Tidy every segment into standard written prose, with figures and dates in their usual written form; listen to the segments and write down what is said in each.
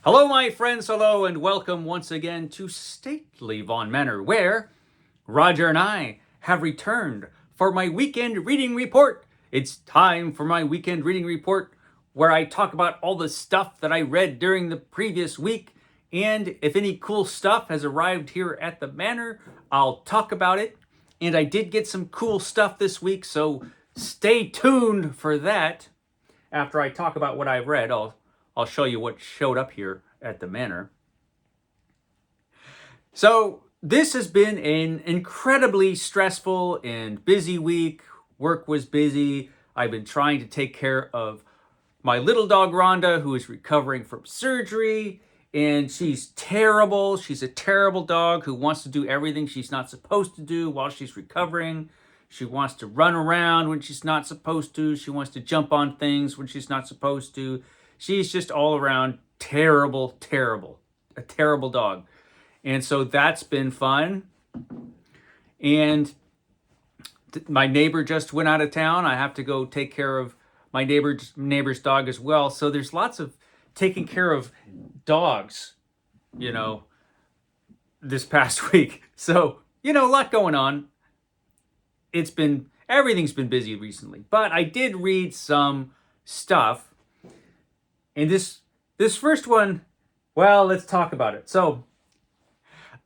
Hello, my friends, hello, and welcome once again to Stately Von Manor, where Roger and I have returned for my weekend reading report. It's time for my weekend reading report where I talk about all the stuff that I read during the previous week, and if any cool stuff has arrived here at the manor, I'll talk about it. And I did get some cool stuff this week, so stay tuned for that. After I talk about what I've read, I'll show you what showed up here at the manor. So this has been an incredibly stressful and busy week. Work was busy. I've been trying to take care of my little dog Rhonda, who is recovering from surgery, and she's terrible. She's a terrible dog who wants to do everything she's not supposed to do while she's recovering. She wants to run around when she's not supposed to. She wants to jump on things when she's not supposed to. She's just all around terrible, a terrible dog. And so that's been fun. And my neighbor just went out of town. I have to go take care of my neighbor's dog as well. So there's lots of taking care of dogs, you know, this past week. So, a lot going on. Everything's been busy recently, but I did read some stuff. And this first one, well, let's talk about it. So,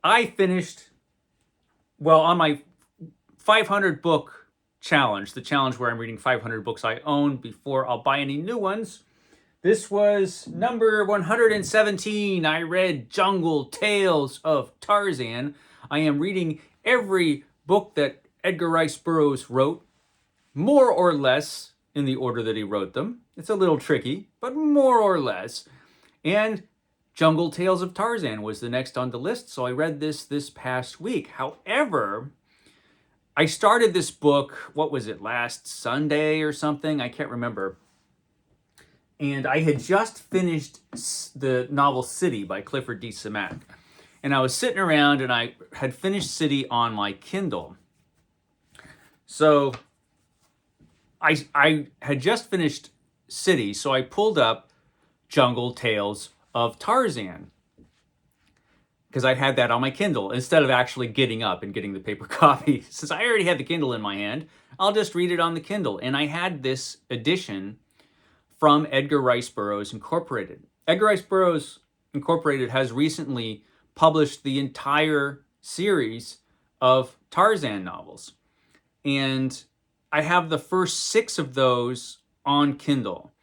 I finished on my 500 book challenge, the challenge where I'm reading 500 books I own before I'll buy any new ones. This was number 117. I read Jungle Tales of Tarzan. I am reading every book that Edgar Rice Burroughs wrote, more or less in the order that he wrote them. It's a little tricky, but more or less. And Jungle Tales of Tarzan was the next on the list, so I read this past week. However, I started this book, what was it, last Sunday or something? I can't remember. And I had just finished the novel City by Clifford D. Simak. And I was sitting around and I had finished City on my Kindle. So I had just finished City, so I pulled up Jungle Tales of Tarzan because I had that on my Kindle instead of actually getting up and getting the paper copy. Since I already had the Kindle in my hand, I'll just read it on the Kindle. And I had this edition from Edgar Rice Burroughs Incorporated. Edgar Rice Burroughs Incorporated has recently published the entire series of Tarzan novels. And I have the first 6 of those on Kindle.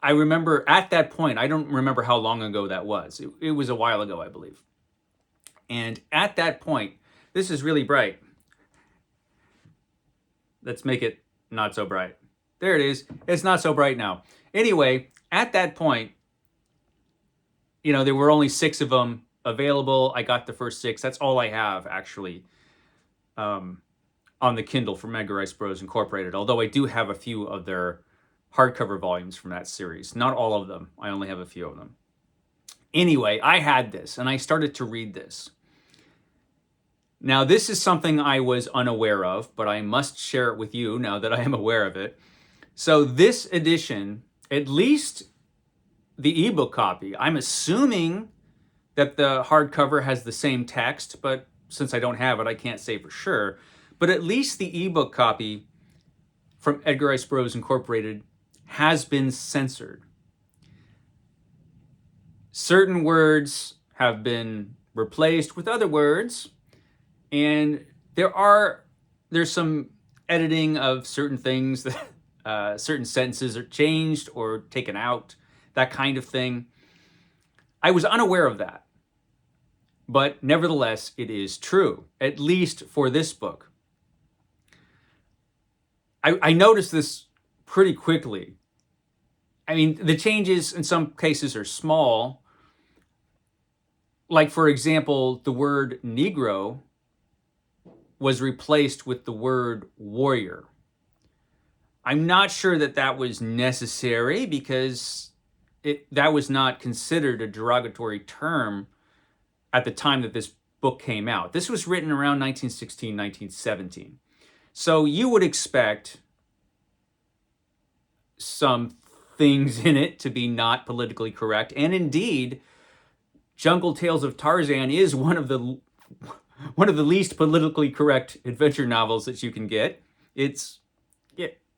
I remember at that point, I don't remember how long ago that was. It was a while ago, I believe. And at that point, this is really bright. Let's make it not so bright. There it is. It's not so bright now. Anyway, at that point, there were only 6 of them available. I got the first 6. That's all I have, actually, on the Kindle from Edgar Rice Burroughs Incorporated, although I do have a few of their hardcover volumes from that series. Not all of them. I only have a few of them. Anyway, I had this, and I started to read this. Now, this is something I was unaware of, but I must share it with you now that I am aware of it. So this edition, at least the ebook copy, I'm assuming that the hardcover has the same text, but since I don't have it, I can't say for sure. But at least the ebook copy from Edgar Rice Burroughs Incorporated has been censored. Certain words have been replaced with other words, and there's some editing of certain things that certain sentences are changed or taken out, that kind of thing. I was unaware of that, but nevertheless, it is true, at least for this book. I noticed this pretty quickly. I mean, the changes in some cases are small. Like, for example, the word Negro was replaced with the word warrior. I'm not sure that was necessary because that was not considered a derogatory term at the time that this book came out. This was written around 1916, 1917. So you would expect some things in it to be not politically correct. And indeed, Jungle Tales of Tarzan is one of the least politically correct adventure novels that you can get. It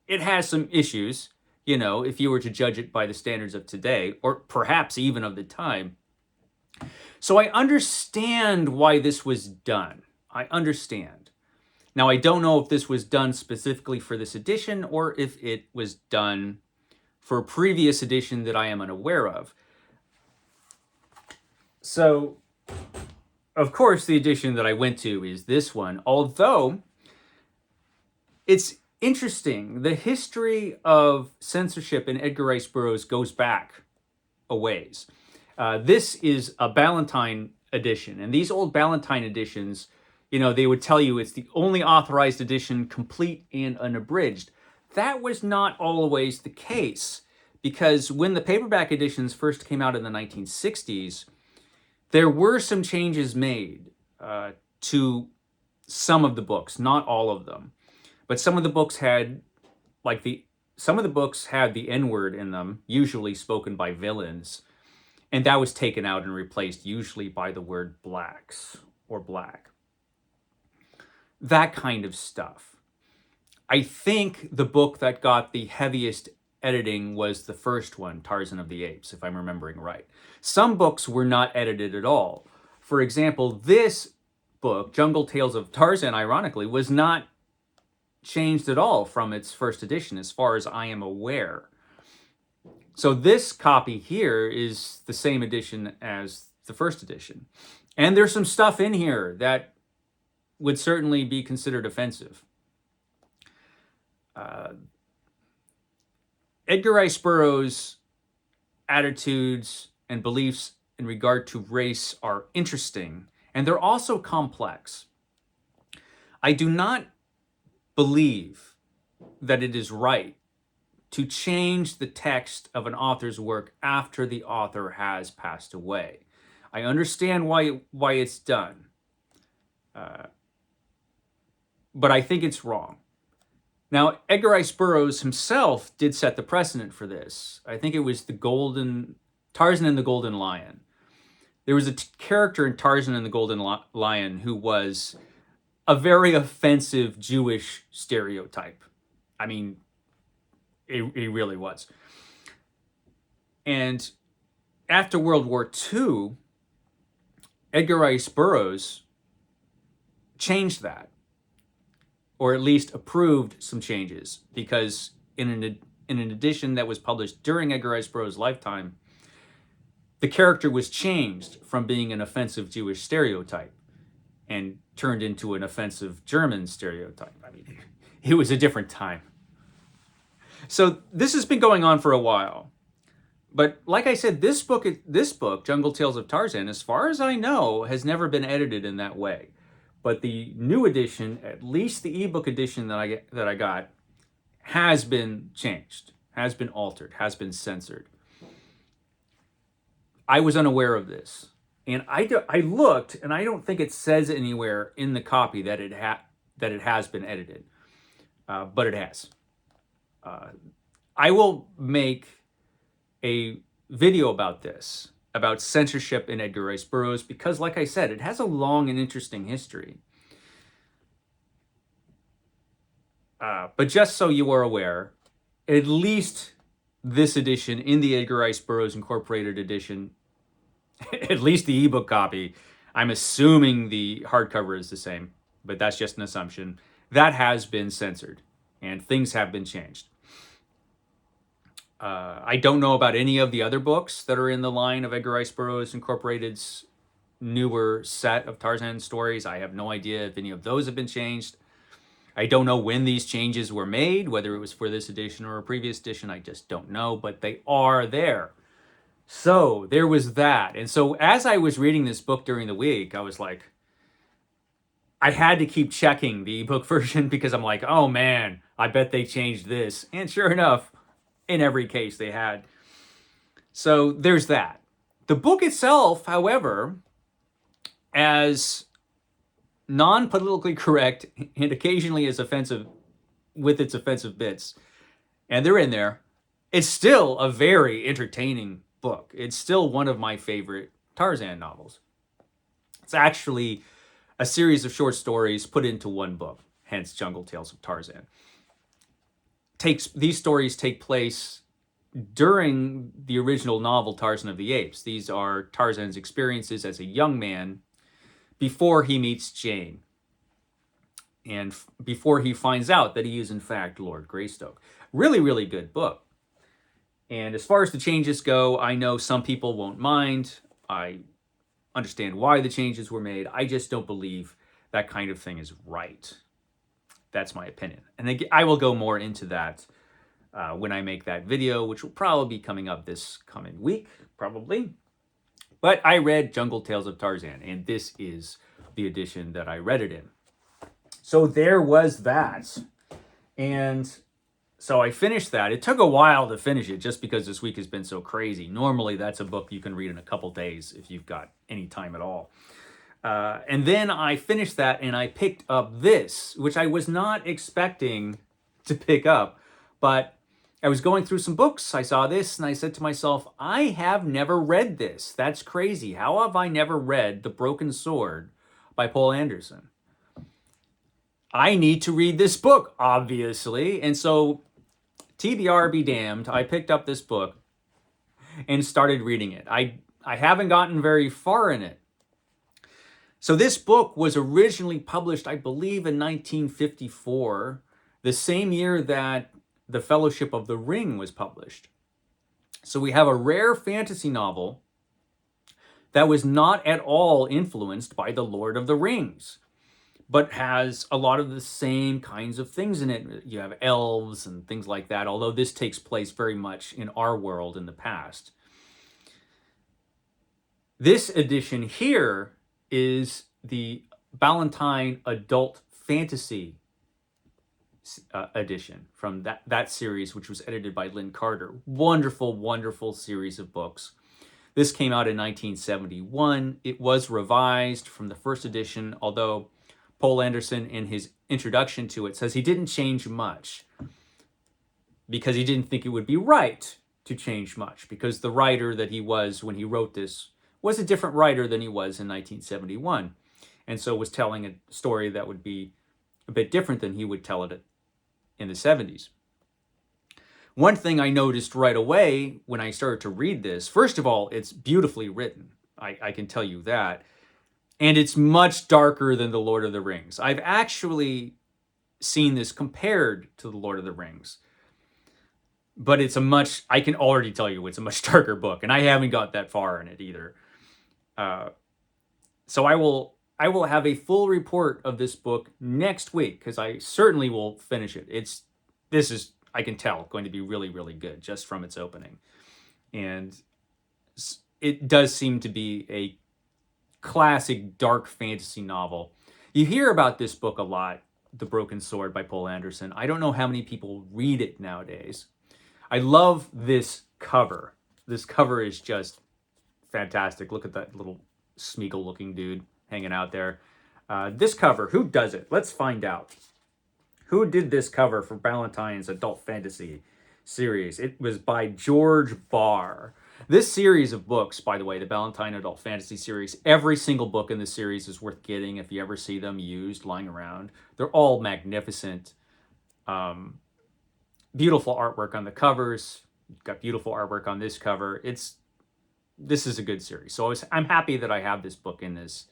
has some issues, you know, if you were to judge it by the standards of today, or perhaps even of the time. So I understand why this was done. I understand. Now, I don't know if this was done specifically for this edition or if it was done for a previous edition that I am unaware of. So, of course, the edition that I went to is this one, although it's interesting. The history of censorship in Edgar Rice Burroughs goes back a ways. This is a Ballantine edition, and these old Ballantine editions, you know, they would tell you it's the only authorized edition, complete and unabridged. That was not always the case, because when the paperback editions first came out in the 1960s, there were some changes made to some of the books, not all of them. But some of the books had, some of the books had the N-word in them, usually spoken by villains, and that was taken out and replaced usually by the word blacks or black. That kind of stuff. I think the book that got the heaviest editing was the first one, Tarzan of the Apes, if I'm remembering right. Some books were not edited at all. For example, this book, Jungle Tales of Tarzan, ironically, was not changed at all from its first edition, as far as I am aware. So this copy here is the same edition as the first edition. And there's some stuff in here that would certainly be considered offensive. Edgar Rice Burroughs' attitudes and beliefs in regard to race are interesting, and they're also complex. I do not believe that it is right to change the text of an author's work after the author has passed away. I understand why it's done, but I think it's wrong. Now, Edgar Rice Burroughs himself did set the precedent for this. I think it was Tarzan and the Golden Lion. There was a character in Tarzan and the Golden Lion who was a very offensive Jewish stereotype. I mean, it really was. And after World War II, Edgar Rice Burroughs changed that, or at least approved some changes, because in an edition that was published during Edgar Rice Burroughs' lifetime, the character was changed from being an offensive Jewish stereotype and turned into an offensive German stereotype. I mean, it was a different time. So this has been going on for a while. But like I said, this book, Jungle Tales of Tarzan, as far as I know, has never been edited in that way. But the new edition, at least the ebook edition that I got, has been changed, has been altered, has been censored. I was unaware of this. And I looked, and I don't think it says anywhere in the copy that it has been edited, but it has. I will make a video about this, about censorship in Edgar Rice Burroughs, because, like I said, it has a long and interesting history. But just so you are aware, at least this edition in the Edgar Rice Burroughs Incorporated edition, at least the ebook copy, I'm assuming the hardcover is the same, but that's just an assumption, that has been censored and things have been changed. I don't know about any of the other books that are in the line of Edgar Rice Burroughs Incorporated's newer set of Tarzan stories. I have no idea if any of those have been changed. I don't know when these changes were made, whether it was for this edition or a previous edition. I just don't know, but they are there. So there was that. And so as I was reading this book during the week, I was like, I had to keep checking the ebook version because I'm like, oh man, I bet they changed this. And sure enough, in every case they had. So there's that. The book itself, however, as non-politically correct and occasionally as offensive with its offensive bits, and they're in there, it's still a very entertaining book. It's still one of my favorite Tarzan novels. It's actually a series of short stories put into one book, hence Jungle Tales of Tarzan. These stories take place during the original novel Tarzan of the Apes. These are Tarzan's experiences as a young man before he meets Jane and before he finds out that he is in fact Lord Greystoke. Really, really good book. And as far as the changes go, I know some people won't mind. I understand why the changes were made. I just don't believe that kind of thing is right. That's my opinion. And I will go more into that when I make that video, which will probably be coming up this coming week, probably. But I read Jungle Tales of Tarzan, and this is the edition that I read it in. So there was that. And so I finished that. It took a while to finish it just because this week has been so crazy. Normally, that's a book you can read in a couple days if you've got any time at all. And then I finished that and I picked up this, which I was not expecting to pick up. But I was going through some books. I saw this and I said to myself, I have never read this. That's crazy. How have I never read The Broken Sword by Poul Anderson? I need to read this book, obviously. And so, TBR be damned, I picked up this book and started reading it. I haven't gotten very far in it. So this book was originally published, I believe, in 1954, the same year that The Fellowship of the Ring was published. So we have a rare fantasy novel that was not at all influenced by The Lord of the Rings, but has a lot of the same kinds of things in it. You have elves and things like that, although this takes place very much in our world in the past. This edition here is the Ballantine Adult Fantasy edition from that series, which was edited by Lynn Carter. Wonderful, wonderful series of books. This came out in 1971. It was revised from the first edition, although Poul Anderson, in his introduction to it, says he didn't change much because he didn't think it would be right to change much, because the writer that he was when he wrote this was a different writer than he was in 1971, and so was telling a story that would be a bit different than he would tell it in the 70s. One thing I noticed right away when I started to read this, first of all, it's beautifully written. I can tell you that. And it's much darker than The Lord of the Rings. I've actually seen this compared to The Lord of the Rings. But I can already tell you it's a much darker book. And I haven't got that far in it either. So I will have a full report of this book next week, because I certainly will finish it. This is, I can tell, going to be really, really good just from its opening. And it does seem to be a classic dark fantasy novel. You hear about this book a lot, The Broken Sword by Poul Anderson. I don't know how many people read it nowadays. I love this cover. This cover is just fantastic. Look at that little Smeagol looking dude hanging out there. This cover, who does it? Let's find out. Who did this cover for Ballantine's adult fantasy series? It was by George Barr. This series of books, by the way, the Ballantine Adult Fantasy series, every single book in the series is worth getting if you ever see them used lying around. They're all magnificent. Beautiful artwork on the covers. You've got beautiful artwork on this cover. This is a good series. So I'm happy that I have this book in this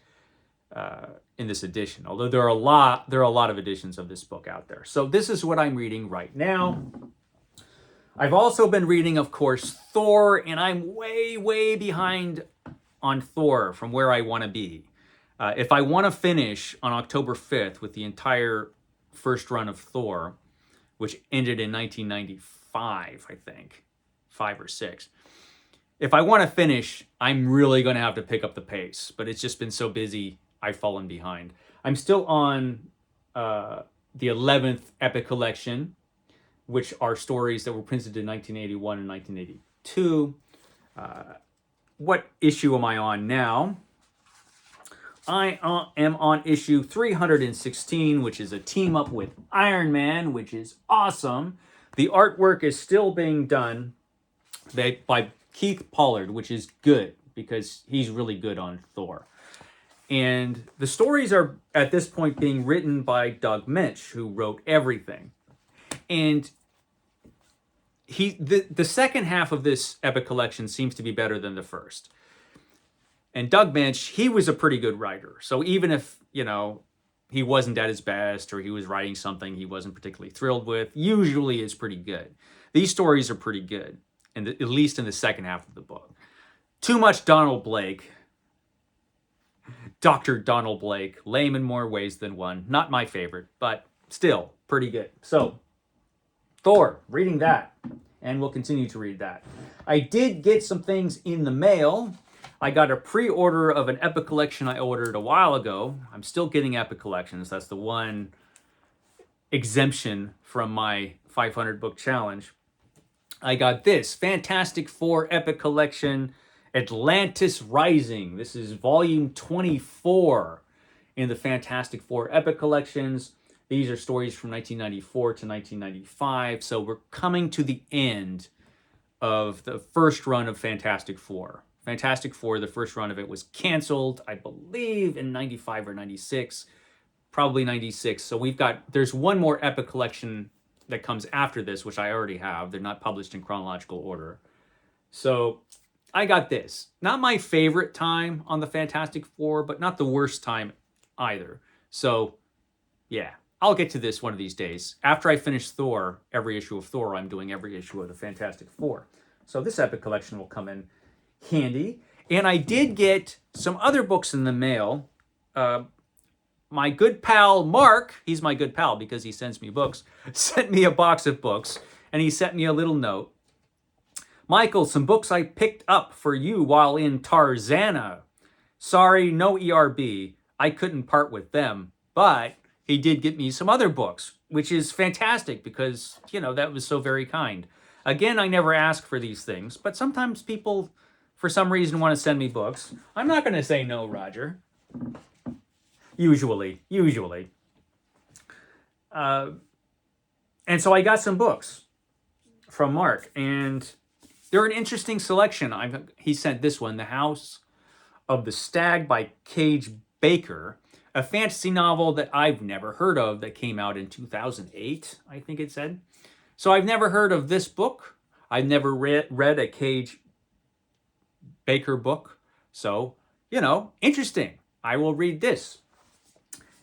edition, although there are a lot of editions of this book out there. So this is what I'm reading right now. I've also been reading, of course, Thor, and I'm way, way behind on Thor from where I want to be. If I want to finish on October 5th with the entire first run of Thor, which ended in 1995, I think, 5 or 6. If I want to finish, I'm really going to have to pick up the pace, but it's just been so busy, I've fallen behind. I'm still on the 11th Epic Collection, which are stories that were printed in 1981 and 1982. What issue am I on now? I am on issue 316, which is a team up with Iron Man, which is awesome. The artwork is still being done by Keith Pollard, which is good. because he's really good on Thor. And the stories are at this point being written by Doug Moench, who wrote everything. And the second half of this epic collection seems to be better than the first. And Doug Moench, he was a pretty good writer. So even if, he wasn't at his best or he was writing something he wasn't particularly thrilled with, usually it's pretty good. These stories are pretty good, at least in the second half of the book. Too much Donald Blake. Dr. Donald Blake, lame in more ways than one. Not my favorite, but still pretty good. So, Thor, reading that, and we'll continue to read that. I did get some things in the mail. I got a pre-order of an Epic Collection I ordered a while ago. I'm still getting Epic Collections. That's the one exemption from my 500 book challenge. I got this Fantastic Four Epic Collection, Atlantis Rising. This is volume 24 in the Fantastic Four Epic Collections. These are stories from 1994 to 1995. So we're coming to the end of the first run of Fantastic Four. Fantastic Four, the first run of it was canceled, I believe, in 95 or 96. Probably 96. So there's one more Epic Collection that comes after this, which I already have. They're not published in chronological order. So I got this. Not my favorite time on the Fantastic Four, but not the worst time either. So, yeah, I'll get to this one of these days. After I finish Thor, every issue of Thor, I'm doing every issue of the Fantastic Four. So this Epic Collection will come in handy. And I did get some other books in the mail. My good pal Mark, he's my good pal because he sends me books, sent me a box of books, and he sent me a little note. Michael, some books I picked up for you while in Tarzana. Sorry, no ERB. I couldn't part with them, but he did get me some other books, which is fantastic because, that was so very kind. Again, I never ask for these things, but sometimes people, for some reason, want to send me books. I'm not going to say no, Roger. Usually. And so I got some books from Mark, and they're an interesting selection. He sent this one, The House of the Stag by Cage Baker, a fantasy novel that I've never heard of that came out in 2008, I think it said. So I've never heard of this book. I've never read a Cage Baker book. So, interesting. I will read this.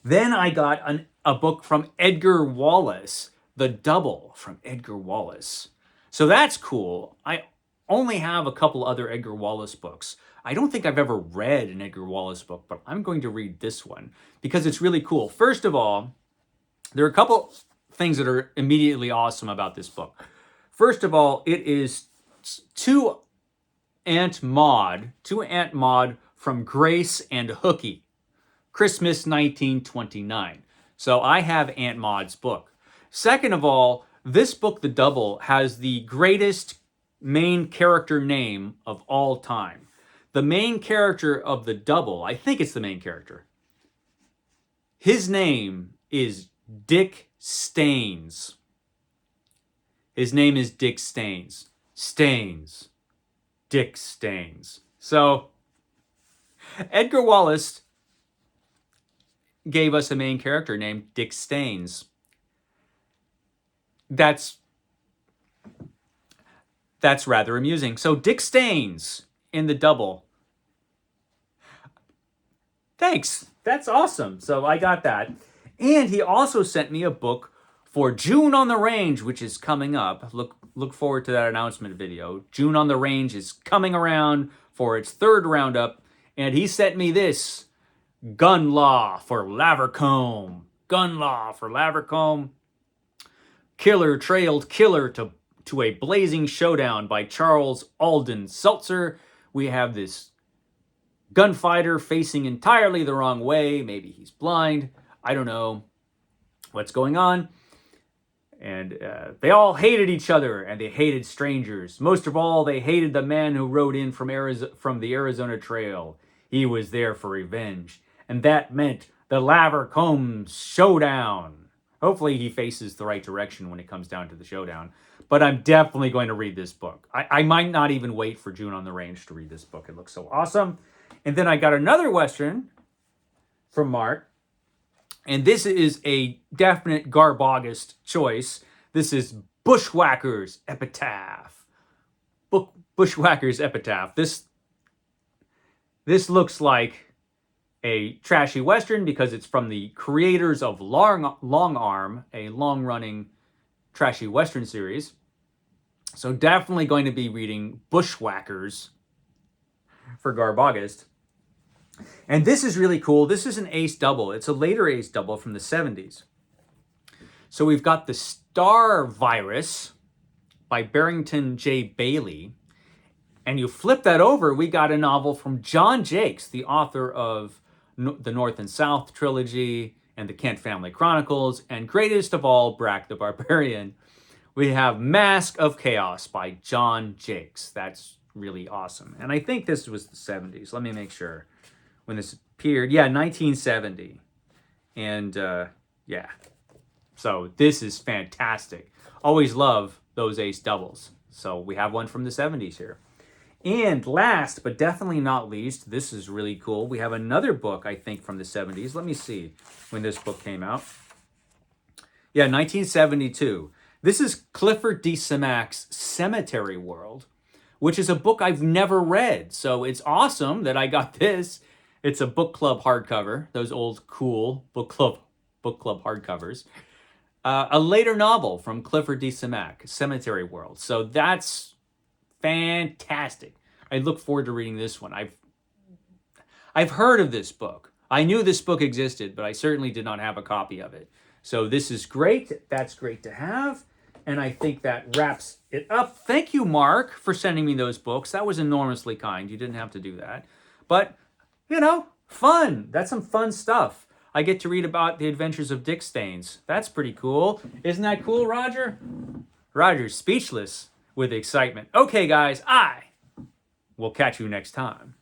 Then I got a book from Edgar Wallace, The Double from Edgar Wallace. So that's cool. I only have a couple other Edgar Wallace books. I don't think I've ever read an Edgar Wallace book, but I'm going to read this one because it's really cool. First of all, there are a couple things that are immediately awesome about this book. First of all, it is to Aunt Maud from Grace and Hooky, Christmas 1929. So I have Aunt Maud's book. Second of all, this book, The Double, has the greatest main character name of all time. The main character of The Double, I think it's the main character. His name is Dick Staines. His name is Dick Staines. Dick Staines. So, Edgar Wallace gave us a main character named Dick Staines. That's rather amusing. So Dick Staines in The Double. Thanks. That's awesome. So I got that. And he also sent me a book for June on the Range, which is coming up. Look forward to that announcement video. June on the Range is coming around for its third roundup. And he sent me this, Gun Law for Lavercombe. Killer trailed killer to a blazing showdown by Charles Alden Seltzer. We have this gunfighter facing entirely the wrong way. Maybe he's blind. I don't know what's going on. And they all hated each other, and they hated strangers. Most of all, they hated the man who rode in from the Arizona Trail. He was there for revenge. And that meant the Lavercombe Showdown. Hopefully he faces the right direction when it comes down to the showdown. But I'm definitely going to read this book. I might not even wait for June on the Range to read this book. It looks so awesome. And then I got another Western from Mark. And this is a definite Garb August choice. This is Bushwhackers Epitaph. Bushwhackers Epitaph. This looks like a trashy Western because it's from the creators of Long Arm, a long-running trashy Western series. So definitely going to be reading Bushwhackers for Garb August. And this is really cool. This is an ace double. It's a later ace double from the 70s. So we've got The Star Virus by Barrington J. Bailey. And you flip that over, we got a novel from John Jakes, the author of the North and South trilogy and the Kent Family Chronicles, and greatest of all, Brak the Barbarian. We have Mask of Chaos by John Jakes. That's really awesome. And I think this was the 70s. Let me make sure. When this appeared, yeah, 1970. And yeah, so this is fantastic. Always love those ace doubles. So we have one from the 70s here. And last, but definitely not least, this is really cool. We have another book, I think, from the 70s. Let me see when this book came out. Yeah, 1972. This is Clifford D. Simak's Cemetery World, which is a book I've never read. So it's awesome that I got this. It's a book club hardcover, those old cool book club hardcovers. A later novel from Clifford D. Simak, Cemetery World. So that's fantastic. I look forward to reading this one. I've heard of this book. I knew this book existed, but I certainly did not have a copy of it. So this is great. That's great to have. And I think that wraps it up. Thank you, Mark, for sending me those books. That was enormously kind. You didn't have to do that. But, you know, fun. That's some fun stuff. I get to read about the adventures of Dick Staines. That's pretty cool. Isn't that cool, Roger? Roger's speechless with excitement. Okay, guys, I will catch you next time.